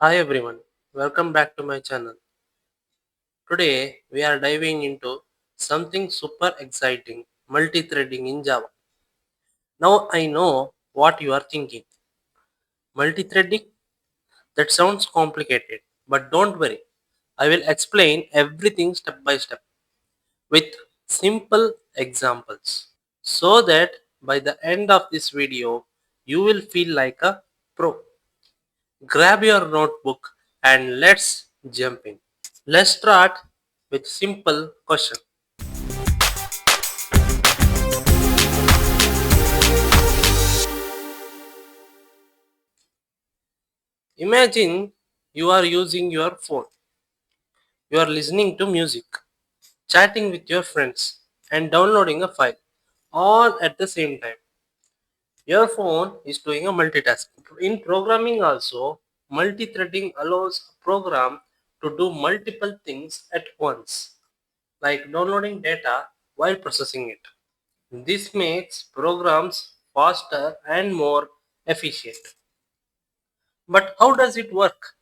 Hi everyone, welcome back to my channel. Today we are diving into something super exciting, multi-threading in Java. Now I know what you are thinking. Multi-threading? That sounds complicated, but don't worry. I will explain everything step by step with simple examples so that by the end of this video you will feel like a pro. Grab your notebook and let's jump in. Let's start with simple question. Imagine you are using your phone. You are listening to music, chatting with your friends, and downloading a file all at the same time. Your phone is doing a multitasking. In programming also, multi-threading allows a program to do multiple things at once, like downloading data while processing it. This makes programs faster and more efficient. But how does it work?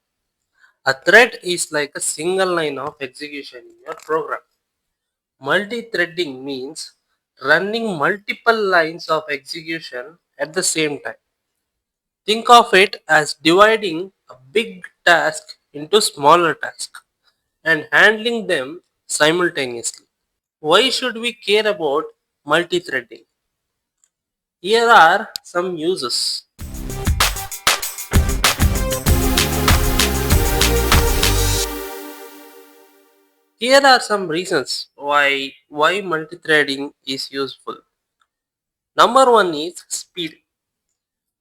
A thread is like a single line of execution in your program. Multi-threading means running multiple lines of execution at the same time. Think of it as dividing a big task into smaller tasks and handling them simultaneously. Why should we care about multi-threading? Here are some uses. Here are some reasons why multi-threading is useful. Number one is speed.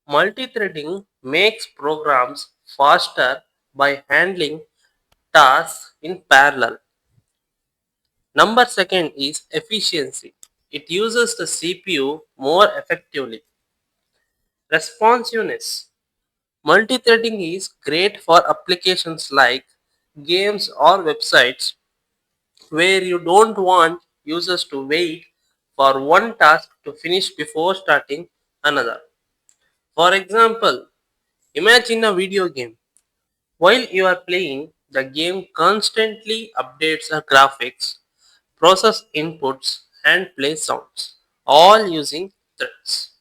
Multi-threading makes programs faster by handling tasks in parallel. Number second is efficiency. It uses the CPU more effectively. Responsiveness. Multi-threading is great for applications like games or websites where you don't want users to wait for one task to finish before starting another. For example, imagine a video game. While you are playing, the game constantly updates the graphics, process inputs, and play sounds, all using threads.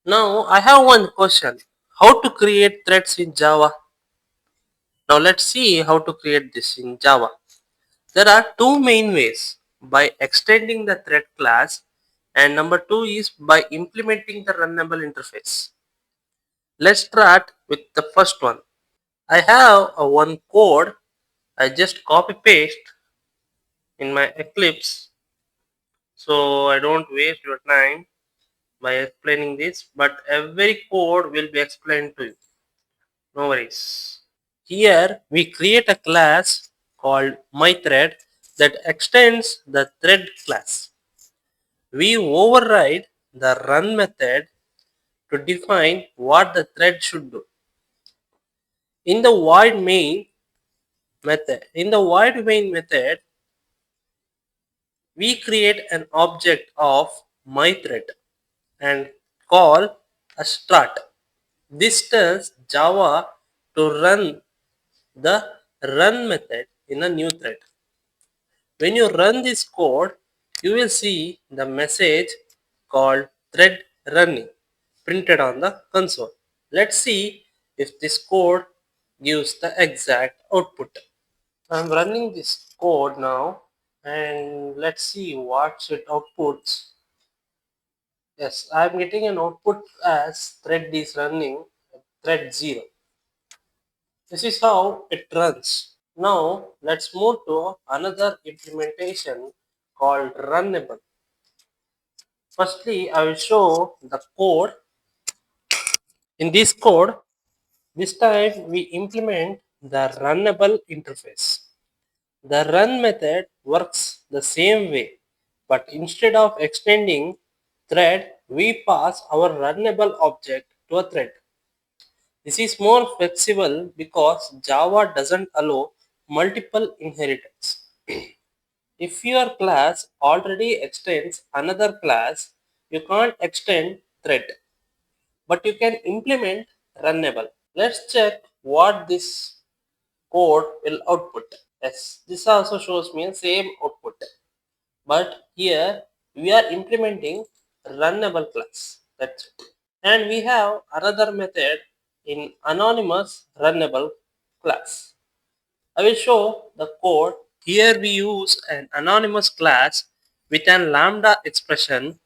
Now, I have one question. How to create threads in Java? Now, let's see how to create this in Java. There are two main ways, by extending the thread class, and number two is by implementing the runnable interface. Let's start with the first one. I have a one code. I just copy paste in my Eclipse so I don't waste your time by explaining this, but every code will be explained to you. No worries. Here we create a class called myThread that extends the thread class. We override the run method to define what the thread should do. In the void main method, we create an object of myThread and call a start. This tells Java to run the run method in a new thread. When you run this code, you will see the message called thread running printed on the console. Let's see if this code gives the exact output. I'm running this code now and let's see what it outputs. Yes, I'm getting an output as thread is running thread 0. This is how it runs. Now let's move to another implementation called runnable. Firstly, I will show the code. In this code, this time we implement the runnable interface. The run method works the same way, but instead of extending thread, we pass our runnable object to a thread. This is more flexible because Java doesn't allow multiple inheritance. If your class already extends another class, you can't extend thread, but you can implement runnable. Let's check what this code will output. Yes, this also shows me the same output. But here we are implementing runnable class. That's it. And we have another method in anonymous runnable class. I will show the code. Here we use an anonymous class with an lambda expression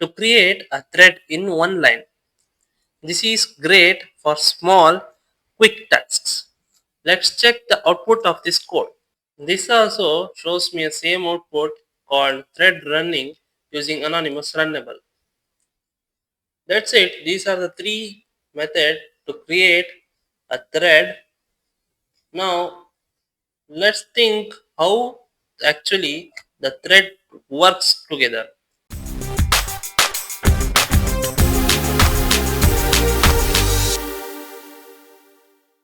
to create a thread in one line. This is great for small, quick tasks. Let's check the output of this code. This also shows me a same output called thread running using anonymous runnable. That's it. These are the three methods to create a thread. Now let's think how actually the thread works together.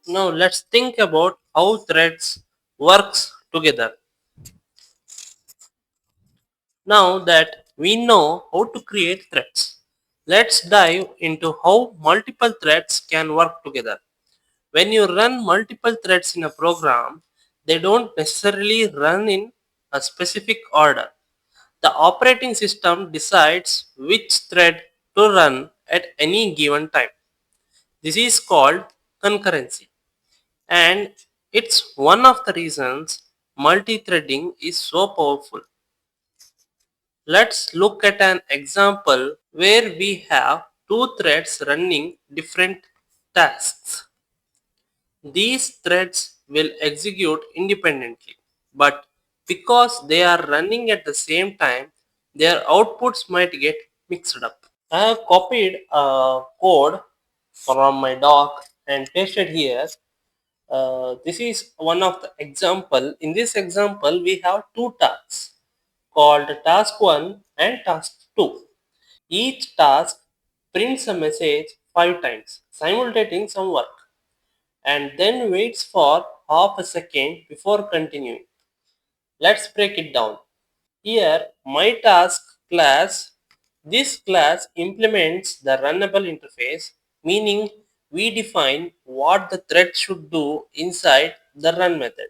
Now let's think about how threads works together. Now that we know how to create threads, let's dive into how multiple threads can work together. When you run multiple threads in a program, they don't necessarily run in a specific order. The operating system decides which thread to run at any given time. This is called concurrency, and it's one of the reasons multi-threading is so powerful. Let's look at an example where we have two threads running different tasks. These threads will execute independently, but because they are running at the same time, their outputs might get mixed up. I have copied a code from my doc and pasted here. This is one of the example. In this example, we have two tasks called task 1 and task 2. Each task prints a message 5 times, simultaneing some work, and then waits for half a second before continuing. Let's break it down. Here, my task class, this class implements the runnable interface, meaning we define what the thread should do inside the run method.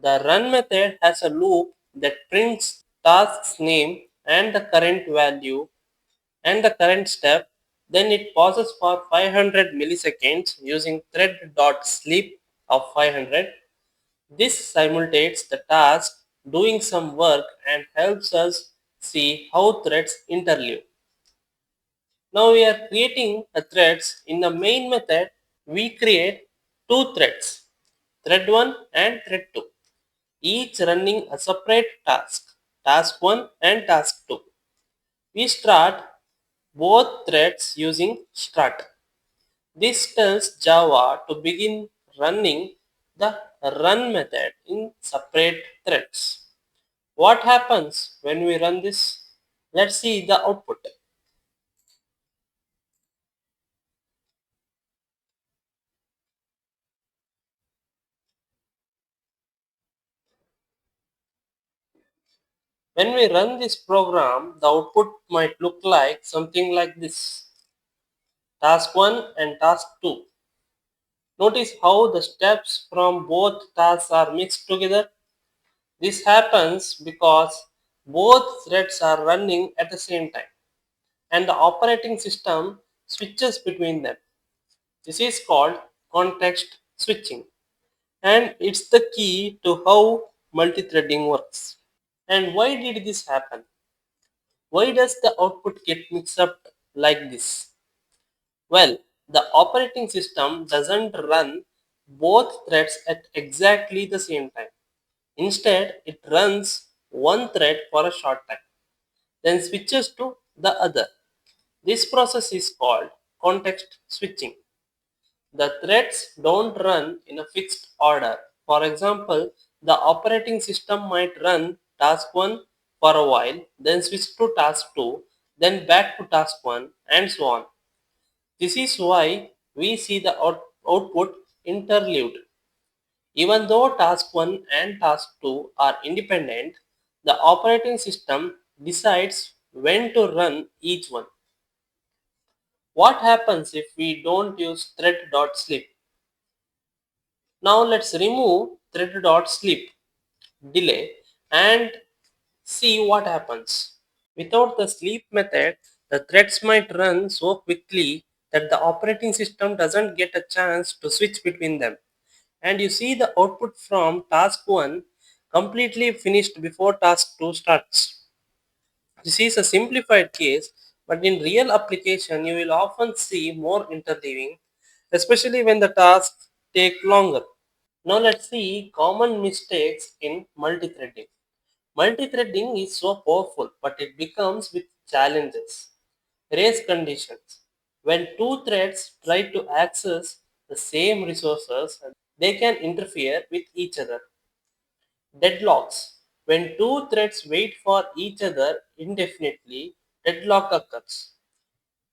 The run method has a loop that prints task's name and the current value and the current step. Then it pauses for 500 milliseconds using thread.sleep of 500. This simulates the task doing some work and helps us see how threads interleave. Now we are creating a threads. In the main method, we create two threads, thread 1 and thread 2, each running a separate task, task 1 and task 2. We start both threads using start. This tells Java to begin running the run method in separate threads. What happens when we run this? Let's see the output. When we run this program, the output might look like something like this. Task 1 and task 2. Notice how the steps from both tasks are mixed together. This happens because both threads are running at the same time and the operating system switches between them. This is called context switching, and it's the key to how multi-threading works. And why did this happen? Why does the output get mixed up like this? Well, the operating system doesn't run both threads at exactly the same time. Instead, it runs one thread for a short time, then switches to the other. This process is called context switching. The threads don't run in a fixed order. For example, the operating system might run task 1 for a while, then switch to task 2, then back to task 1, and so on. This is why we see the output interleaved. Even though task 1 and task 2 are independent, the operating system decides when to run each one. What happens if we don't use thread.sleep? Now let's remove thread.sleep delay and see what happens. Without the sleep method, the threads might run so quickly that the operating system doesn't get a chance to switch between them. And you see the output from task 1 completely finished before task 2 starts. This is a simplified case, but in real application, you will often see more interleaving, especially when the tasks take longer. Now let's see common mistakes in multithreading. Multithreading is so powerful, but it becomes with challenges. Race conditions. When two threads try to access the same resources, they can interfere with each other. Deadlocks. When two threads wait for each other indefinitely, deadlock occurs.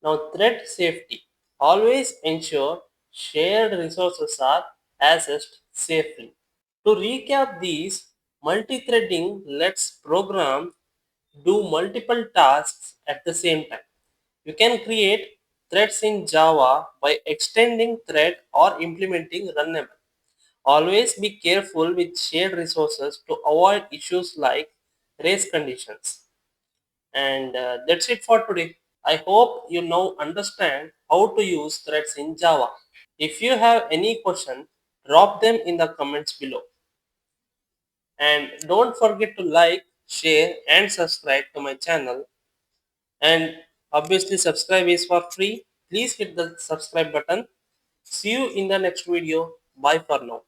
Now, thread safety. Always ensure shared resources are accessed safely. To recap these, multi-threading lets program do multiple tasks at the same time. You can create threads in Java by extending thread or implementing runnable. Always be careful with shared resources to avoid issues like race conditions. And that's it for today. I hope you now understand how to use threads in Java. If you have any question, drop them in the comments below. And don't forget to like, share and subscribe to my channel. And obviously subscribe is for free. Please hit the subscribe button. See you in the next video. Bye for now.